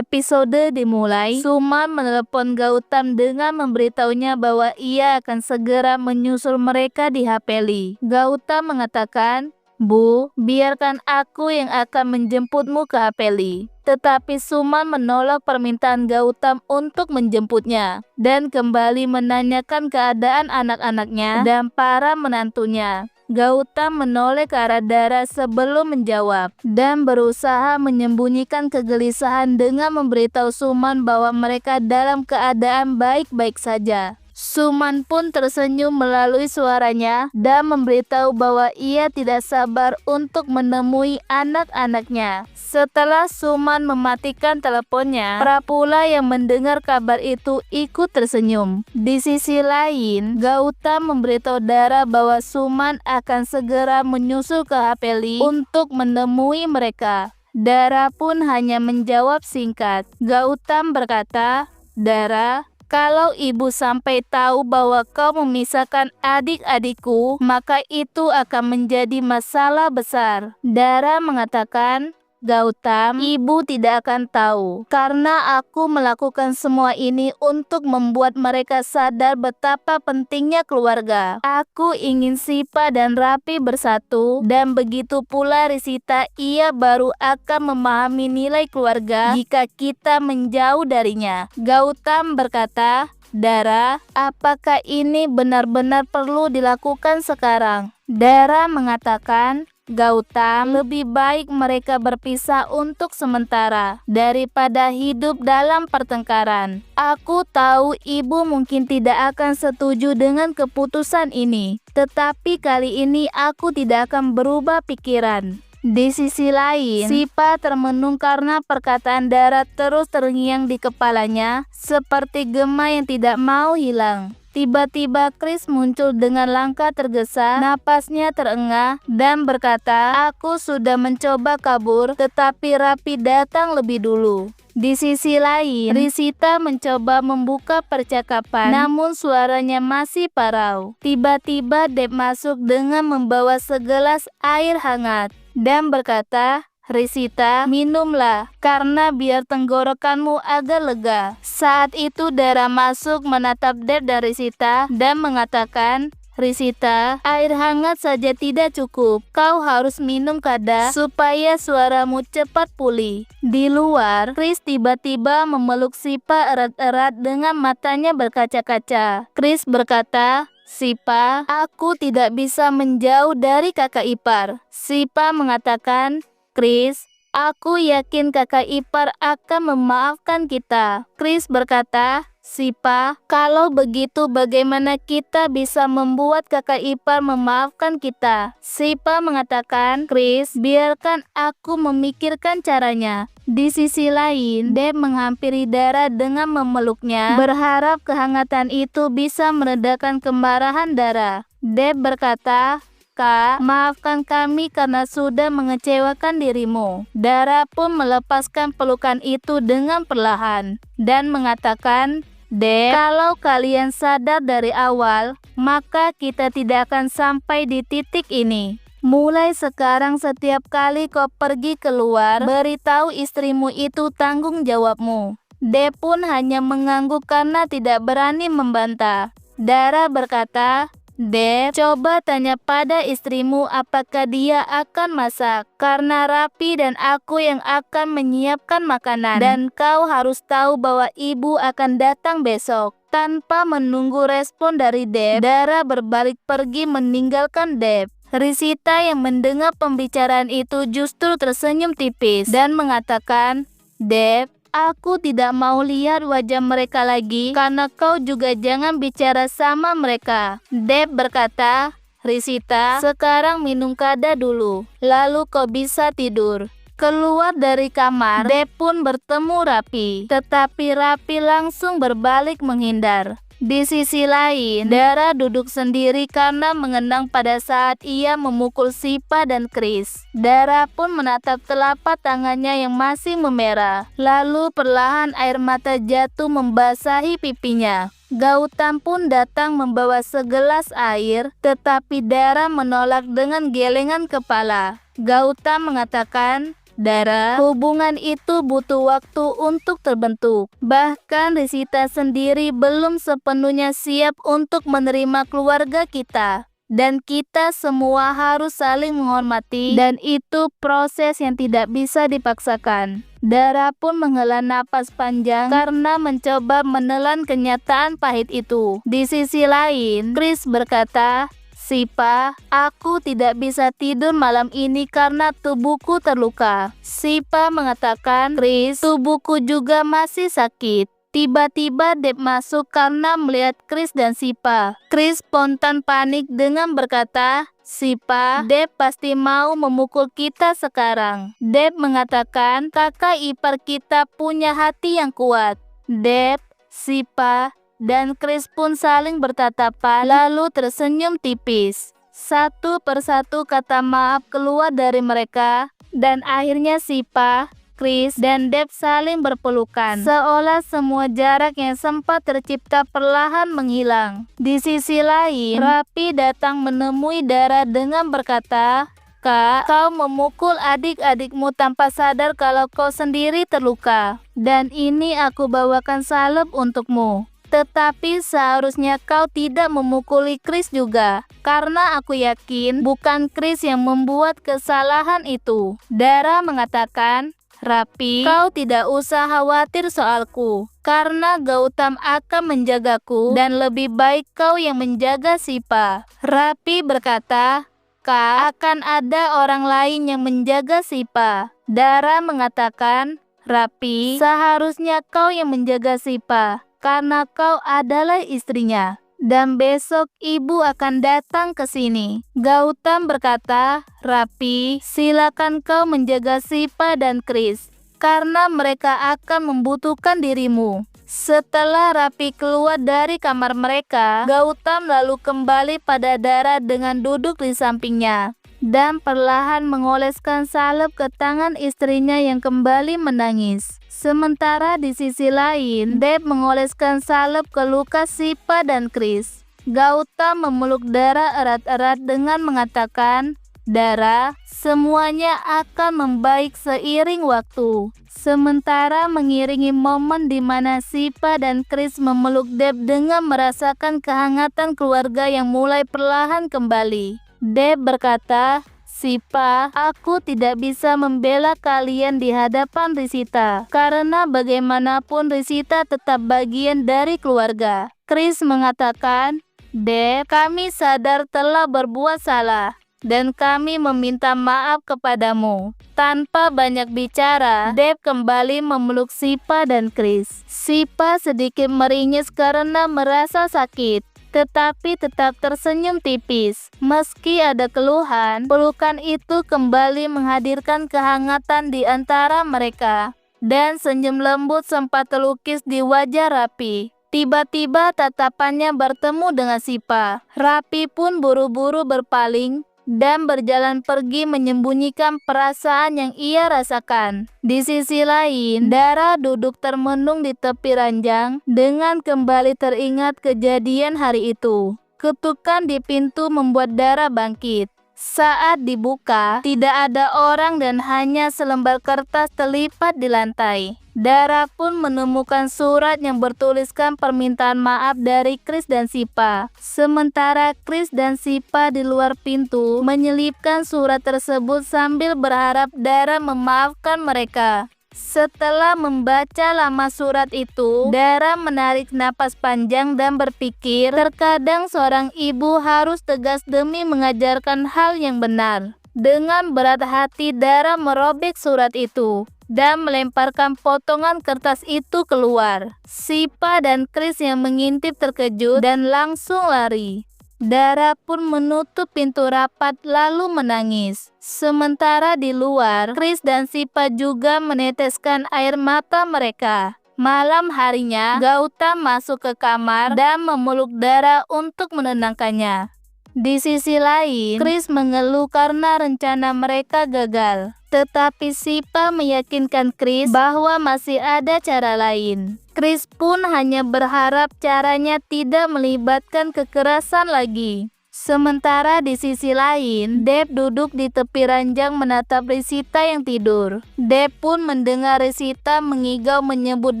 Episode dimulai, Suman menelepon Gautam dengan memberitahunya bahwa ia akan segera menyusul mereka di Hapeli. Gautam mengatakan, "Bu, biarkan aku yang akan menjemputmu ke Hapeli." Tetapi Suman menolak permintaan Gautam untuk menjemputnya dan kembali menanyakan keadaan anak-anaknya dan para menantunya. Gautam menoleh ke arah Dara sebelum menjawab dan berusaha menyembunyikan kegelisahan dengan memberitahu Suman bahwa mereka dalam keadaan baik-baik saja. Suman pun tersenyum melalui suaranya dan memberitahu bahwa ia tidak sabar untuk menemui anak-anaknya. Setelah Suman mematikan teleponnya, Prapula yang mendengar kabar itu ikut tersenyum. Di sisi lain, Gautam memberitahu Dara bahwa Suman akan segera menyusul ke Hapeli untuk menemui mereka. Dara pun hanya menjawab singkat. Gautam berkata, "Dara, kalau ibu sampai tahu bahwa kau memisahkan adik-adikku, maka itu akan menjadi masalah besar." Dara mengatakan, "Gautam, ibu tidak akan tahu karena aku melakukan semua ini untuk membuat mereka sadar betapa pentingnya keluarga. Aku ingin Sipa dan Rapi bersatu dan begitu pula Risita, ia baru akan memahami nilai keluarga jika kita menjauh darinya." Gautam berkata, "Dara, apakah ini benar-benar perlu dilakukan sekarang?" Dara mengatakan, "Gautam, lebih baik mereka berpisah untuk sementara daripada hidup dalam pertengkaran. Aku tahu ibu mungkin tidak akan setuju dengan keputusan ini, tetapi kali ini aku tidak akan berubah pikiran." Di sisi lain, Sipa termenung karena perkataan Dara terus terngiang di kepalanya seperti gema yang tidak mau hilang. Tiba-tiba Chris muncul dengan langkah tergesa, napasnya terengah dan berkata, "Aku sudah mencoba kabur, tetapi Rapi datang lebih dulu." Di sisi lain, Risita mencoba membuka percakapan, namun suaranya masih parau. Tiba-tiba Deb masuk dengan membawa segelas air hangat dan berkata, "Risita, minumlah, karena biar tenggorokanmu agak lega." Saat itu Dara masuk menatap Deb dan Risita dan mengatakan, "Risita, air hangat saja tidak cukup. Kau harus minum kada supaya suaramu cepat pulih." Di luar, Chris tiba-tiba memeluk Sipa erat-erat dengan matanya berkaca-kaca. Chris berkata, "Sipa, aku tidak bisa menjauh dari kakak ipar." Sipa mengatakan, "Chris, aku yakin kakak ipar akan memaafkan kita." Chris berkata, "Sipa, kalau begitu bagaimana kita bisa membuat kakak ipar memaafkan kita?" Sipa mengatakan, "Chris, biarkan aku memikirkan caranya." Di sisi lain, Deb menghampiri Dara dengan memeluknya, berharap kehangatan itu bisa meredakan kemarahan Dara. Deb berkata, "Kak, maafkan kami karena sudah mengecewakan dirimu." Dara pun melepaskan pelukan itu dengan perlahan dan mengatakan, "Deb, kalau kalian sadar dari awal, maka kita tidak akan sampai di titik ini. Mulai sekarang setiap kali kau pergi keluar, beritahu istrimu itu tanggung jawabmu." Deb pun hanya mengangguk karena tidak berani membantah. Dara berkata, "Deb, coba tanya pada istrimu apakah dia akan masak, karena Rapi dan aku yang akan menyiapkan makanan. Dan kau harus tahu bahwa ibu akan datang besok." Tanpa menunggu respon dari Deb, Dara berbalik pergi meninggalkan Deb. Risita yang mendengar pembicaraan itu justru tersenyum tipis dan mengatakan, "Deb, aku tidak mau lihat wajah mereka lagi, karena kau juga jangan bicara sama mereka." Deb berkata, "Risita, sekarang minum kada dulu, lalu kau bisa tidur." Keluar dari kamar, Deb pun bertemu Rapi, tetapi Rapi langsung berbalik menghindar. Di sisi lain, Dara duduk sendiri karena mengenang pada saat ia memukul Sipa dan Chris. Dara pun menatap telapak tangannya yang masih memerah. Lalu perlahan air mata jatuh membasahi pipinya. Gautam pun datang membawa segelas air, tetapi Dara menolak dengan gelengan kepala. Gautam mengatakan, Dara, hubungan itu butuh waktu untuk terbentuk. Bahkan Risita sendiri belum sepenuhnya siap untuk menerima keluarga kita. Dan kita semua harus saling menghormati, dan itu proses yang tidak bisa dipaksakan. Dara pun menghela napas panjang karena mencoba menelan kenyataan pahit itu. Di sisi lain, Chris berkata, "Sipa, aku tidak bisa tidur malam ini karena tubuhku terluka." Sipa mengatakan, "Chris, tubuhku juga masih sakit." Tiba-tiba Deb masuk karena melihat Chris dan Sipa. Chris spontan panik dengan berkata, "Sipa, Deb pasti mau memukul kita sekarang." Deb mengatakan, "Kakak ipar kita punya hati yang kuat." Deb, Sipa, dan Chris pun saling bertatapan lalu tersenyum tipis. Satu persatu kata maaf keluar dari mereka, dan akhirnya Sipa, Chris, dan Deb saling berpelukan, seolah semua jarak yang sempat tercipta perlahan menghilang. Di sisi lain, Rapi datang menemui Dara dengan berkata, "Kak, kau memukul adik-adikmu tanpa sadar kalau kau sendiri terluka. Dan ini aku bawakan salep untukmu. Tetapi seharusnya kau tidak memukuli Chris juga, karena aku yakin bukan Chris yang membuat kesalahan itu." Dara mengatakan, "Rapi, kau tidak usah khawatir soalku, karena Gautam akan menjagaku dan lebih baik kau yang menjaga Sipa." Rapi berkata, "Kak, akan ada orang lain yang menjaga Sipa." Dara mengatakan, "Rapi, seharusnya kau yang menjaga Sipa, karena kau adalah istrinya. Dan besok ibu akan datang ke sini." Gautam berkata, "Rapi, silakan kau menjaga Sipa dan Chris, karena mereka akan membutuhkan dirimu." Setelah Rapi keluar dari kamar mereka, Gautam lalu kembali pada Dara dengan duduk di sampingnya, dan perlahan mengoleskan salep ke tangan istrinya yang kembali menangis. Sementara di sisi lain, Deb mengoleskan salep ke luka Sipa dan Chris. Gautam memeluk Dara erat-erat dengan mengatakan, "Dara, semuanya akan membaik seiring waktu." Sementara mengiringi momen di mana Sipa dan Chris memeluk Deb dengan merasakan kehangatan keluarga yang mulai perlahan kembali. Deb berkata, "Sipa, aku tidak bisa membela kalian di hadapan Risita, karena bagaimanapun Risita tetap bagian dari keluarga." Chris mengatakan, "Deb, kami sadar telah berbuat salah, dan kami meminta maaf kepadamu." Tanpa banyak bicara, Deb kembali memeluk Sipa dan Chris. Sipa sedikit meringis karena merasa sakit, tetapi tetap tersenyum tipis. Meski ada keluhan, pelukan itu kembali menghadirkan kehangatan di antara mereka, dan senyum lembut sempat terlukis di wajah Rapi. Tiba-tiba tatapannya bertemu dengan Sipa. Rapi pun buru-buru berpaling dan berjalan pergi menyembunyikan perasaan yang ia rasakan. Di sisi lain, Dara duduk termenung di tepi ranjang dengan kembali teringat kejadian hari itu. Ketukan di pintu membuat Dara bangkit. Saat dibuka, tidak ada orang dan hanya selembar kertas terlipat di lantai. Dara pun menemukan surat yang bertuliskan permintaan maaf dari Chris dan Sipa. Sementara Chris dan Sipa di luar pintu menyelipkan surat tersebut sambil berharap Dara memaafkan mereka. Setelah membaca lama surat itu, Dara menarik napas panjang dan berpikir, terkadang seorang ibu harus tegas demi mengajarkan hal yang benar. Dengan berat hati, Dara merobek surat itu dan melemparkan potongan kertas itu keluar. Sipa dan Chris yang mengintip terkejut dan langsung lari. Dara pun menutup pintu rapat lalu menangis. Sementara di luar, Chris dan Sipa juga meneteskan air mata mereka. Malam harinya, Gautam masuk ke kamar dan memeluk Dara untuk menenangkannya. Di sisi lain, Chris mengeluh karena rencana mereka gagal. Tetapi Sipa meyakinkan Chris bahwa masih ada cara lain. Chris pun hanya berharap caranya tidak melibatkan kekerasan lagi. Sementara di sisi lain, Deb duduk di tepi ranjang menatap Risita yang tidur. Deb pun mendengar Risita mengigau menyebut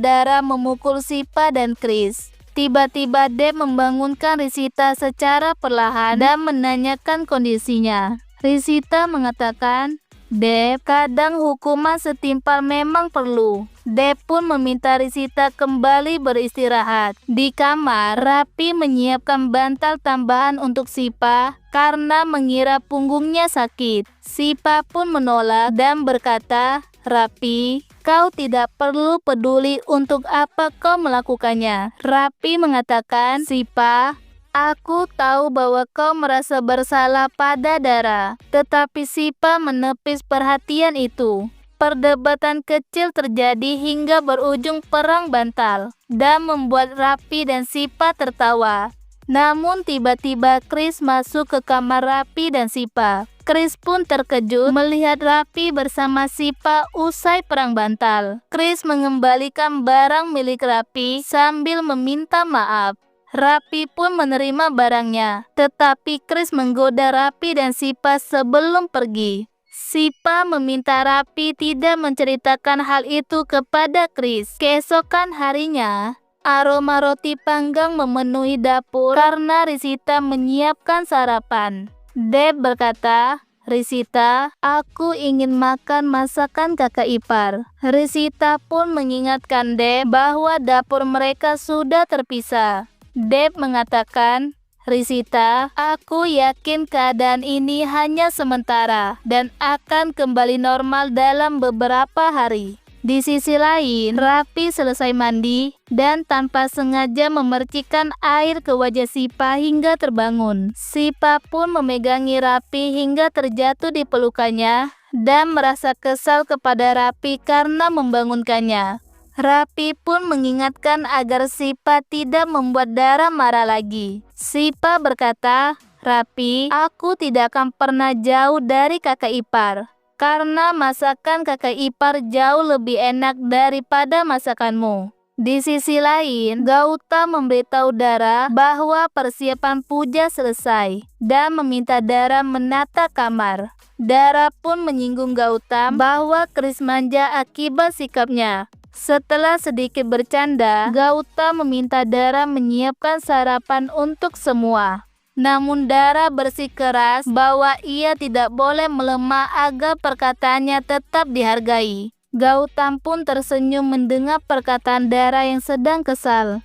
Dara memukul Sipa dan Chris. Tiba-tiba Deb membangunkan Risita secara perlahan dan menanyakan kondisinya. Risita mengatakan, "Deb, kadang hukuman setimpal memang perlu." Deb pun meminta Risita kembali beristirahat. Di kamar, Rapi menyiapkan bantal tambahan untuk Sipa karena mengira punggungnya sakit. Sipa pun menolak dan berkata, "Rapi, kau tidak perlu peduli untuk apa kau melakukannya." Rapi mengatakan, "Sipa, aku tahu bahwa kau merasa bersalah pada Dara." Tetapi Sipa menepis perhatian itu. Perdebatan kecil terjadi hingga berujung perang bantal dan membuat Rapi dan Sipa tertawa. Namun tiba-tiba Chris masuk ke kamar Rapi dan Sipa. Chris pun terkejut melihat Rapi bersama Sipa usai perang bantal. Chris mengembalikan barang milik Rapi sambil meminta maaf. Rapi pun menerima barangnya, tetapi Chris menggoda Rapi dan Sipa sebelum pergi. Sipa meminta Rapi tidak menceritakan hal itu kepada Chris. Keesokan harinya, aroma roti panggang memenuhi dapur karena Risita menyiapkan sarapan. Deb berkata, "Risita, aku ingin makan masakan kakak ipar." Risita pun mengingatkan Deb bahwa dapur mereka sudah terpisah. Deb mengatakan, "Risita, aku yakin keadaan ini hanya sementara dan akan kembali normal dalam beberapa hari." Di sisi lain, Rapi selesai mandi dan tanpa sengaja memercikkan air ke wajah Sipa hingga terbangun. Sipa pun memegangi Rapi hingga terjatuh di pelukannya dan merasa kesal kepada Rapi karena membangunkannya. Rapi pun mengingatkan agar Sipa tidak membuat Dara marah lagi. Sipa berkata, "Rapi, aku tidak akan pernah jauh dari kakak ipar, karena masakan kakak ipar jauh lebih enak daripada masakanmu." Di sisi lain, Gauta memberitahu Dara bahwa persiapan puja selesai dan meminta Dara menata kamar. Dara pun menyinggung Gauta bahwa Chris manja akibat sikapnya. Setelah sedikit bercanda, Gauta meminta Dara menyiapkan sarapan untuk semua. Namun Dara bersikeras bahwa ia tidak boleh melemah agar perkataannya tetap dihargai. Gautam pun tersenyum mendengar perkataan Dara yang sedang kesal.